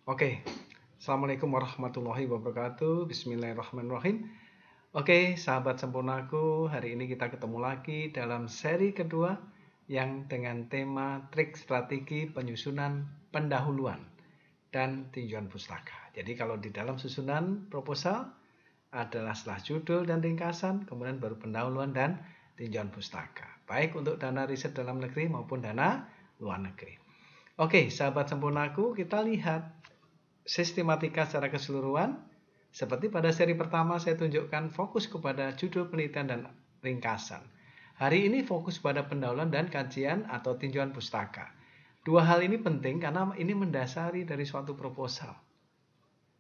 Oke, Assalamualaikum warahmatullahi wabarakatuh. Bismillahirrahmanirrahim. Oke, sahabat sempurnaku, hari ini kita ketemu lagi dalam seri kedua yang dengan tema trik strategi penyusunan pendahuluan dan tinjauan pustaka. Jadi kalau di dalam susunan proposal adalah setelah judul dan ringkasan, kemudian baru pendahuluan dan tinjauan pustaka. Baik untuk dana riset dalam negeri maupun dana luar negeri. Oke, sahabat sempurnaku, kita lihat sistematika secara keseluruhan. Seperti pada seri pertama saya tunjukkan fokus kepada judul penelitian dan ringkasan. Hari ini fokus pada pendahuluan dan kajian atau tinjauan pustaka. Dua hal ini penting karena ini mendasari dari suatu proposal.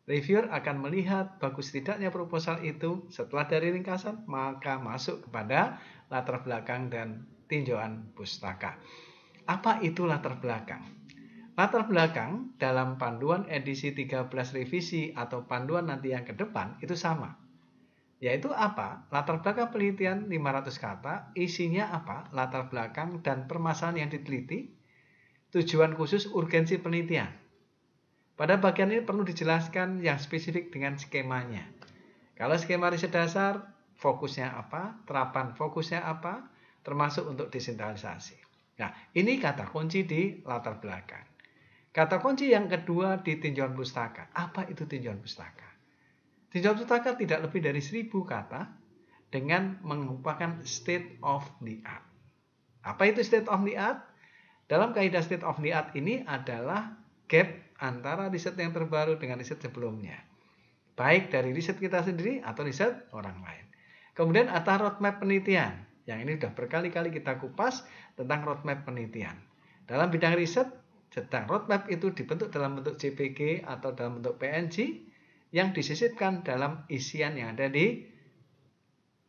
Reviewer akan melihat bagus tidaknya proposal itu setelah dari ringkasan, maka masuk kepada latar belakang dan tinjauan pustaka. Apa itu latar belakang? Latar belakang dalam panduan edisi 13 revisi atau panduan nanti yang ke depan itu sama. Yaitu apa? Latar belakang penelitian 500 kata, isinya apa? Latar belakang dan permasalahan yang diteliti, tujuan khusus urgensi penelitian. Pada bagian ini perlu dijelaskan yang spesifik dengan skemanya. Kalau skema riset dasar, fokusnya apa? Terapan fokusnya apa? Termasuk untuk desentralisasi. Nah, ini kata kunci di latar belakang. Kata kunci yang kedua di tinjauan pustaka. Apa itu tinjauan pustaka? Tinjauan pustaka tidak lebih dari 1000 kata dengan merupakan state of the art. Apa itu state of the art? Dalam kaidah state of the art ini adalah gap antara riset yang terbaru dengan riset sebelumnya. Baik dari riset kita sendiri atau riset orang lain. Kemudian ada roadmap penelitian. Yang ini sudah berkali-kali kita kupas tentang roadmap penelitian. Dalam bidang riset, sedang roadmap itu dibentuk dalam bentuk JPG atau dalam bentuk PNG yang disisipkan dalam isian yang ada di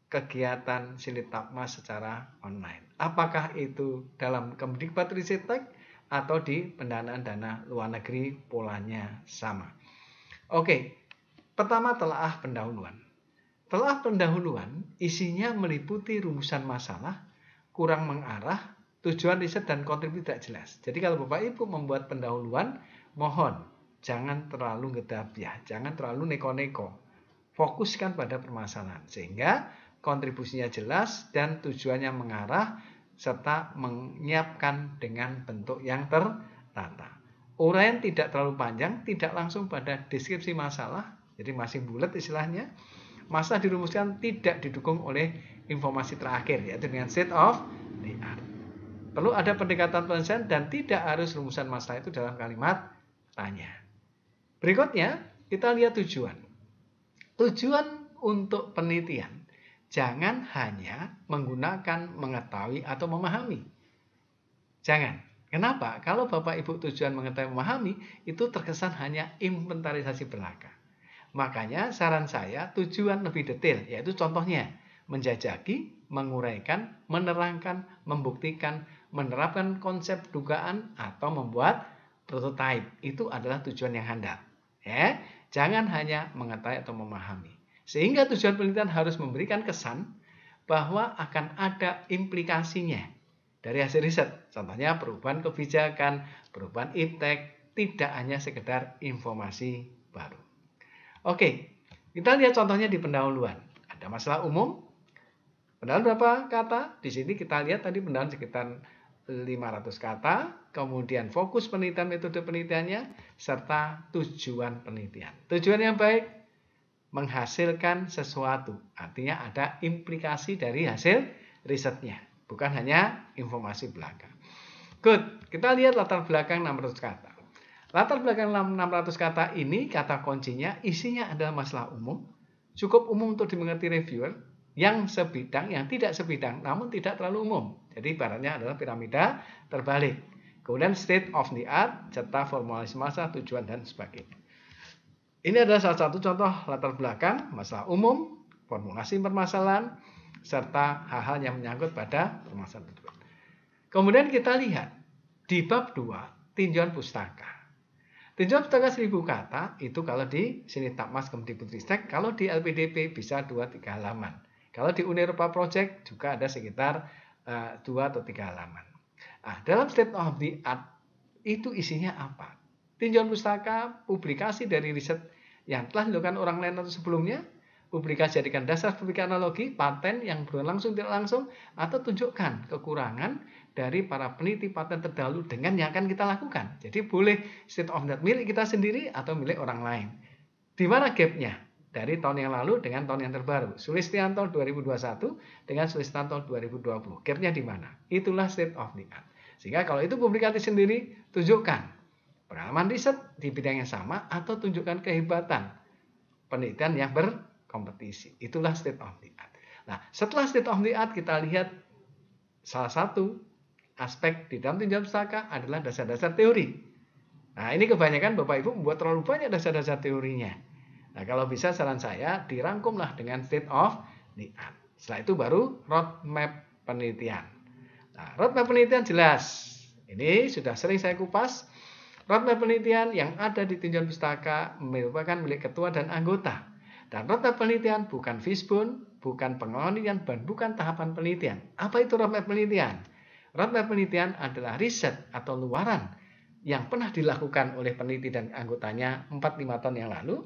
kegiatan Silitapmas secara online. Apakah itu dalam Kemdikbud Ristek atau di pendanaan dana luar negeri, polanya sama. Oke, pertama telaah pendahuluan. Telaah pendahuluan isinya meliputi rumusan masalah, kurang mengarah, tujuan riset dan kontribusi tidak jelas. Jadi kalau Bapak Ibu membuat pendahuluan, mohon jangan terlalu ngedabiah, jangan terlalu neko-neko. Fokuskan pada permasalahan sehingga kontribusinya jelas dan tujuannya mengarah serta menyiapkan dengan bentuk yang tertata. Uraian tidak terlalu panjang, tidak langsung pada deskripsi masalah, jadi masih bulat istilahnya. Masalah dirumuskan tidak didukung oleh informasi terakhir, yaitu dengan state of the art. Perlu ada pendekatan penyelesaian dan tidak harus rumusan masalah itu dalam kalimat tanya. Berikutnya, kita lihat tujuan. Tujuan untuk penelitian. Jangan hanya menggunakan mengetahui atau memahami. Jangan. Kenapa? Kalau Bapak Ibu tujuan mengetahui memahami, itu terkesan hanya inventarisasi belaka. Makanya saran saya tujuan lebih detail, yaitu contohnya menjajaki, menguraikan, menerangkan, membuktikan, menerapkan konsep dugaan atau membuat prototipe. Itu adalah tujuan yang handal. Ya, jangan hanya mengetahui atau memahami. Sehingga tujuan penelitian harus memberikan kesan bahwa akan ada implikasinya dari hasil riset. Contohnya perubahan kebijakan, perubahan iptek, tidak hanya sekedar informasi baru. Oke, kita lihat contohnya di pendahuluan. Ada masalah umum. Pendahuluan berapa kata? Di sini kita lihat tadi pendahuluan sekitar 500 kata, kemudian fokus penelitian, metode penelitiannya, serta tujuan penelitian. Tujuan yang baik, menghasilkan sesuatu. Artinya ada implikasi dari hasil risetnya, bukan hanya informasi belaka. Good, kita lihat latar belakang 600 kata. Latar belakang 600 kata ini, kata kuncinya, isinya adalah masalah umum, cukup umum untuk dimengerti reviewer, yang sebidang, yang tidak sebidang, namun tidak terlalu umum. Jadi ibaratnya adalah piramida terbalik. Kemudian state of the art, serta formulasi masalah, tujuan, dan sebagainya. Ini adalah salah satu contoh latar belakang, masalah umum, formulasi permasalahan, serta hal-hal yang menyangkut pada permasalahan tersebut. Kemudian kita lihat di bab 2, tinjauan pustaka. Tinjauan pustaka 1000 kata, itu kalau di Silitapmas Kemdikbudristek, kalau di LPDP bisa 2-3 halaman. Kalau di Uni Eropa Project juga ada sekitar 2 atau 3 halaman. Nah, dalam state of the art itu isinya apa? tinjauan pustaka, publikasi dari riset yang telah dilakukan orang lain atau sebelumnya, publikasi jadikan dasar berpikir analogi, paten yang berlangsung tidak langsung, atau tunjukkan kekurangan dari para peneliti paten terdahulu dengan yang akan kita lakukan. Jadi boleh state of the art milik kita sendiri atau milik orang lain. Di mana gapnya? Dari tahun yang lalu dengan tahun yang terbaru. Sulistianto 2021 dengan Sulistianto 2020. Gapnya di mana? Itulah state of the art. Sehingga kalau itu publikasi sendiri, tunjukkan pengalaman riset di bidang yang sama atau tunjukkan kehebatan penelitian yang berkompetisi. Itulah state of the art. Nah, setelah state of the art kita lihat salah satu aspek di dalam tinjauan pustaka adalah dasar-dasar teori. Nah, ini kebanyakan Bapak Ibu membuat terlalu banyak dasar-dasar teorinya. Nah, kalau bisa saran saya dirangkumlah dengan state of the art. Setelah itu baru roadmap penelitian. Nah, roadmap penelitian jelas. Ini sudah sering saya kupas. Roadmap penelitian yang ada di tinjauan pustaka merupakan milik ketua dan anggota. Dan roadmap penelitian bukan fishbone, bukan penelitian, dan bukan tahapan penelitian. Apa itu roadmap penelitian? Roadmap penelitian adalah riset atau luaran yang pernah dilakukan oleh peneliti dan anggotanya 4-5 tahun yang lalu.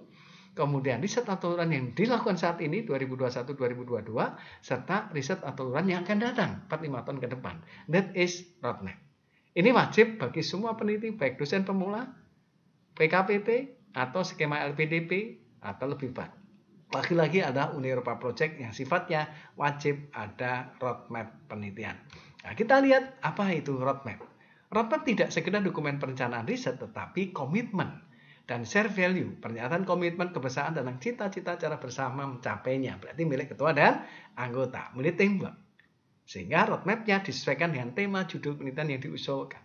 Kemudian riset atau uluran yang dilakukan saat ini 2021-2022 serta riset atau uluran yang akan datang 4-5 tahun ke depan. That is roadmap. Ini wajib bagi semua peneliti baik dosen pemula, PKPT atau skema LPDP atau lebih baik. Lagi-lagi ada Uni Eropa Project yang sifatnya wajib ada roadmap penelitian. Nah, kita lihat apa itu roadmap. Roadmap tidak sekedar dokumen perencanaan riset tetapi komitmen dan share value, pernyataan komitmen kebersamaan tentang cita-cita cara bersama mencapainya. Berarti milik ketua dan anggota, milik teamwork. Sehingga roadmap-nya disesuaikan dengan tema judul penelitian yang diusulkan.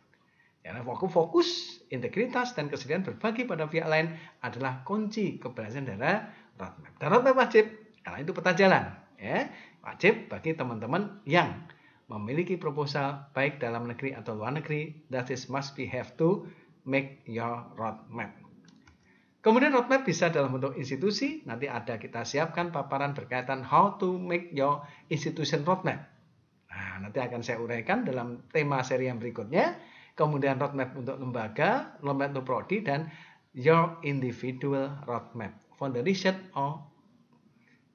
Karena fokus, integritas, dan kesediaan berbagi pada pihak lain adalah kunci keberhasilan dari roadmap. Dan roadmap wajib, karena itu peta jalan. Ya, wajib bagi teman-teman yang memiliki proposal baik dalam negeri atau luar negeri, that is must be have to make your roadmap. Kemudian roadmap bisa dalam bentuk institusi, nanti ada kita siapkan paparan berkaitan how to make your institution roadmap. Nah, nanti akan saya uraikan dalam tema seri yang berikutnya. Kemudian roadmap untuk lembaga, roadmap untuk prodi, dan your individual roadmap for the research or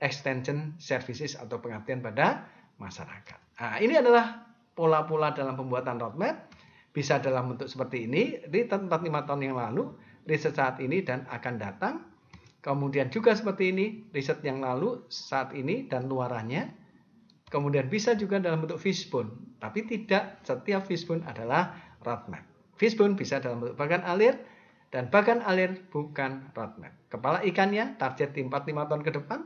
extension services atau pengabdian pada masyarakat. Nah, ini adalah pola-pola dalam pembuatan roadmap. Bisa dalam bentuk seperti ini, di 4-5 tahun yang lalu, riset saat ini dan akan datang. Kemudian juga seperti ini, riset yang lalu, saat ini, dan luarannya. Kemudian bisa juga dalam bentuk fishbone. Tapi tidak setiap fishbone adalah roadmap. Fishbone bisa dalam bentuk bagan alir, dan bagan alir bukan roadmap. Kepala ikannya, target di 4-5 tahun ke depan.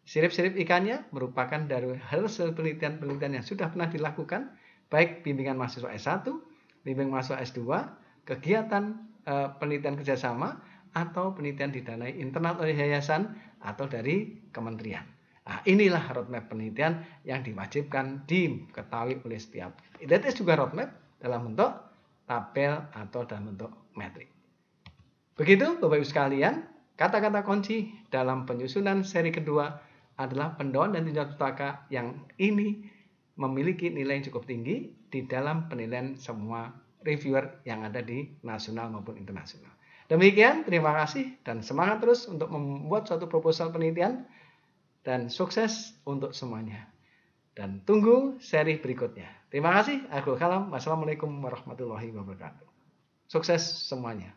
Sirip-sirip ikannya merupakan dari hasil penelitian-penelitian yang sudah pernah dilakukan, baik bimbingan mahasiswa S1, bimbingan mahasiswa S2, kegiatan penelitian kerjasama atau penelitian didanai internal oleh yayasan atau dari kementerian. Nah, inilah roadmap penelitian yang diwajibkan diketahui oleh setiap. That is juga roadmap dalam bentuk tabel atau dalam bentuk metrik. Begitu Bapak Ibu sekalian, kata-kata kunci dalam penyusunan seri kedua adalah pendauan dan tinjauan pustaka yang ini memiliki nilai yang cukup tinggi di dalam penilaian semua reviewer yang ada di nasional maupun internasional. Demikian, terima kasih dan semangat terus untuk membuat suatu proposal penelitian dan sukses untuk semuanya. Dan tunggu seri berikutnya. Terima kasih. Assalamualaikum warahmatullahi wabarakatuh. Sukses semuanya.